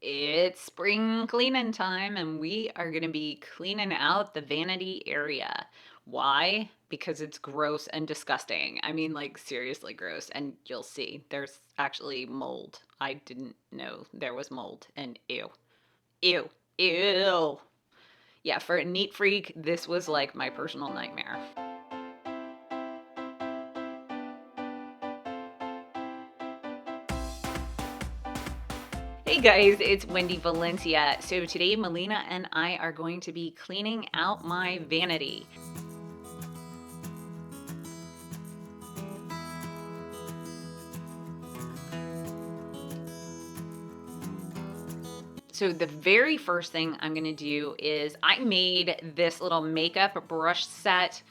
It's spring cleaning time, and we are going to be cleaning out the vanity area. Why? Because it's gross and disgusting. I mean, like, seriously gross. And you'll see there's actually mold. I didn't know there was mold, and ew, ew, ew. Yeah, for a neat freak, this was like my personal nightmare. Hey guys, it's Wendy Valencia. So today Melina and I are going to be cleaning out my vanity. So the very first thing I'm going to do is I made this little makeup brush set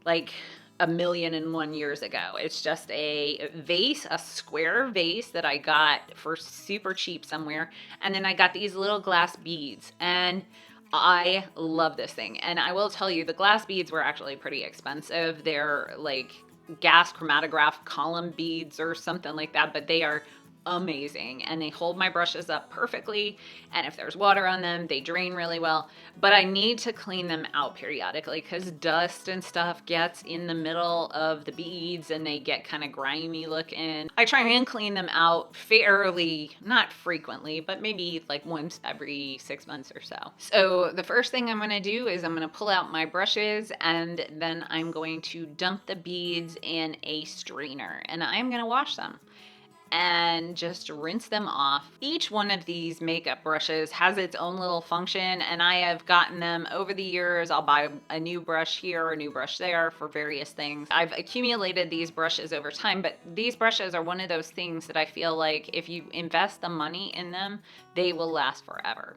like a million and one years ago. It's just a vase, a square vase that I got for super cheap somewhere. And then I got these little glass beads, and I love this thing. And I will tell you, the glass beads were actually pretty expensive. They're like gas chromatograph column beads or something like that, but they are amazing, and they hold my brushes up perfectly, and if there's water on them they drain really well. But I need to clean them out periodically because dust and stuff gets in the middle of the beads and they get kind of grimy looking. I try and clean them out fairly, not frequently, but maybe like once every 6 months or so. So the first thing I'm going to do is I'm going to pull out my brushes, and then I'm going to dump the beads in a strainer, and I'm going to wash them and just rinse them off. Each one of these makeup brushes has its own little function, and I have gotten them over the years. I'll buy a new brush here, a new brush there for various things. I've accumulated these brushes over time, but these brushes are one of those things that I feel like if you invest the money in them, they will last forever.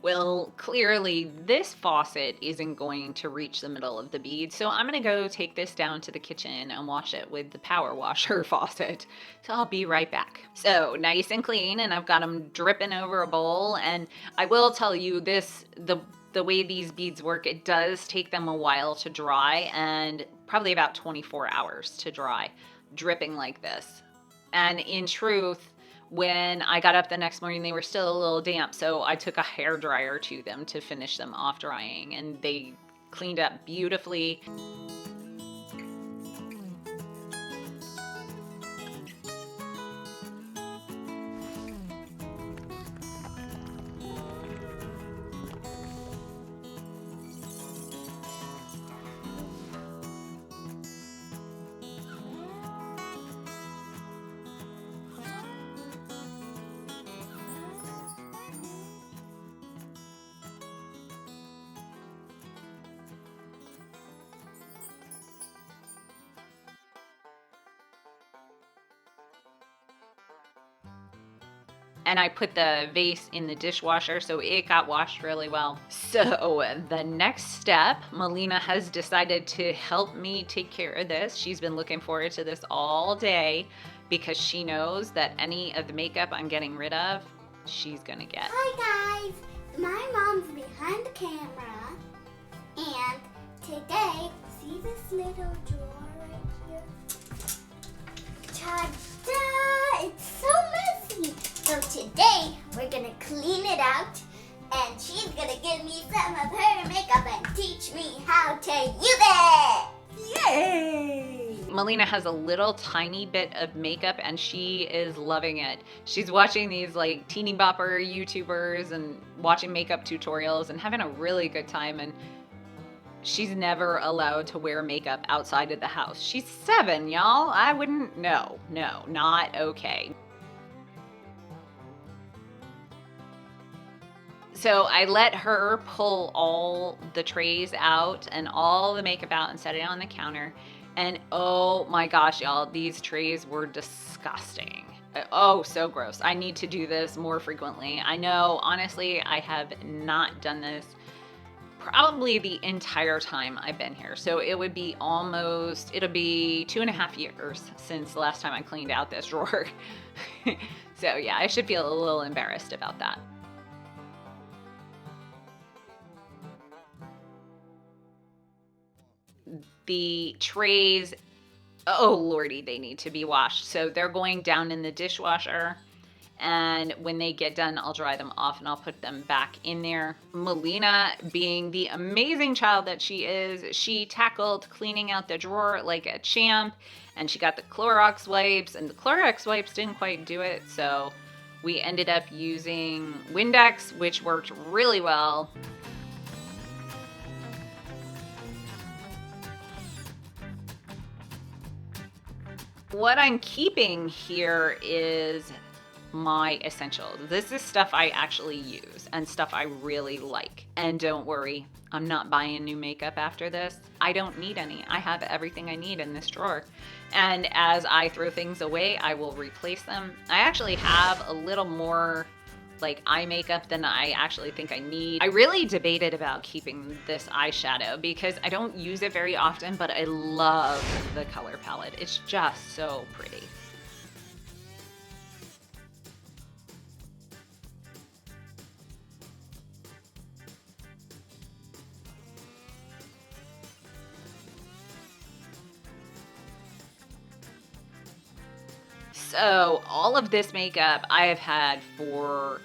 Well, clearly this faucet isn't going to reach the middle of the bead, so I'm going to go take this down to the kitchen and wash it with the power washer faucet. So I'll be right back. So nice and clean, and I've got them dripping over a bowl, and I will tell you this, the way these beads work, it does take them a while to dry, and probably about 24 hours to dry, dripping like this. And in truth, when I got up the next morning, they were still a little damp, so I took a hair dryer to them to finish them off drying, and they cleaned up beautifully. And I put the vase in the dishwasher, so it got washed really well. So the next step, Melina has decided to help me take care of this. She's been looking forward to this all day because she knows that any of the makeup I'm getting rid of, she's gonna get. Hi guys, my mom's behind the camera, and today, see this little drawer right here? Ta-da! It's so messy. So today, we're gonna clean it out, and she's gonna give me some of her makeup and teach me how to use it! Yay! Melina has a little tiny bit of makeup and she is loving it. She's watching these like teeny bopper YouTubers and watching makeup tutorials and having a really good time, and she's never allowed to wear makeup outside of the house. She's 7, y'all. I wouldn't, no, not okay. So I let her pull all the trays out and all the makeup out and set it on the counter. And oh my gosh, y'all, these trays were disgusting. Oh, so gross. I need to do this more frequently. I know, honestly, I have not done this probably the entire time I've been here. So it'll be 2.5 years since the last time I cleaned out this drawer. So yeah, I should feel a little embarrassed about that. The trays, oh lordy, they need to be washed. So they're going down in the dishwasher. And when they get done, I'll dry them off and I'll put them back in there. Melina, being the amazing child that she is, she tackled cleaning out the drawer like a champ. And she got the Clorox wipes, and the Clorox wipes didn't quite do it. So we ended up using Windex, which worked really well. What I'm keeping here is my essentials. This is stuff I actually use and stuff I really like. And don't worry, I'm not buying new makeup after this. I don't need any. I have everything I need in this drawer. And as I throw things away, I will replace them. I actually have a little more like eye makeup than I actually think I need. I really debated about keeping this eyeshadow because I don't use it very often, but I love the color palette. It's just so pretty. So all of this makeup I have had for,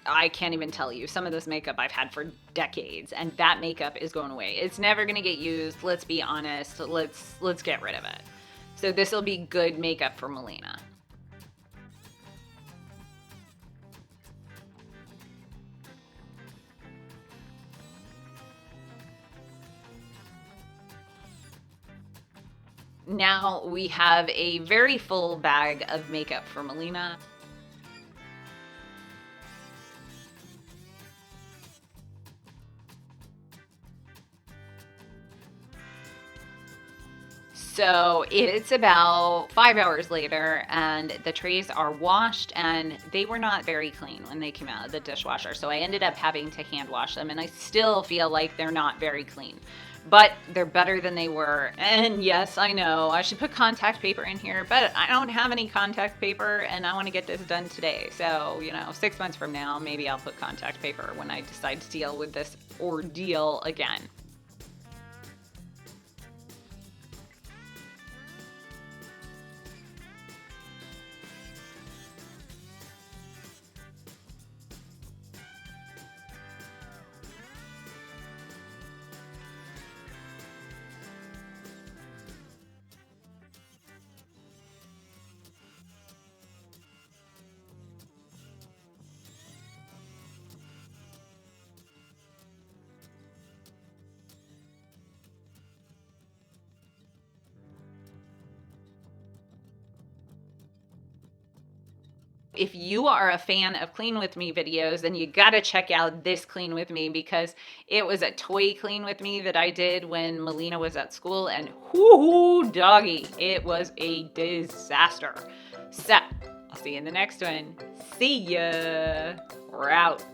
I can't even tell you, some of this makeup I've had for decades, and that makeup is going away. It's never gonna get used. Let's be honest. Let's get rid of it. So this will be good makeup for Melina. Now we have a very full bag of makeup for Melina. So it's about 5 hours later and the trays are washed and they were not very clean when they came out of the dishwasher. So I ended up having to hand wash them and I still feel like they're not very clean. But they're better than they were. And yes, I know I should put contact paper in here, but I don't have any contact paper and I want to get this done today. So, 6 months from now, maybe I'll put contact paper when I decide to deal with this ordeal again. If you are a fan of Clean With Me videos, then you gotta check out this Clean With Me because it was a toy Clean With Me that I did when Melina was at school and whoo doggy, it was a disaster. So, I'll see you in the next one. See ya. We're out.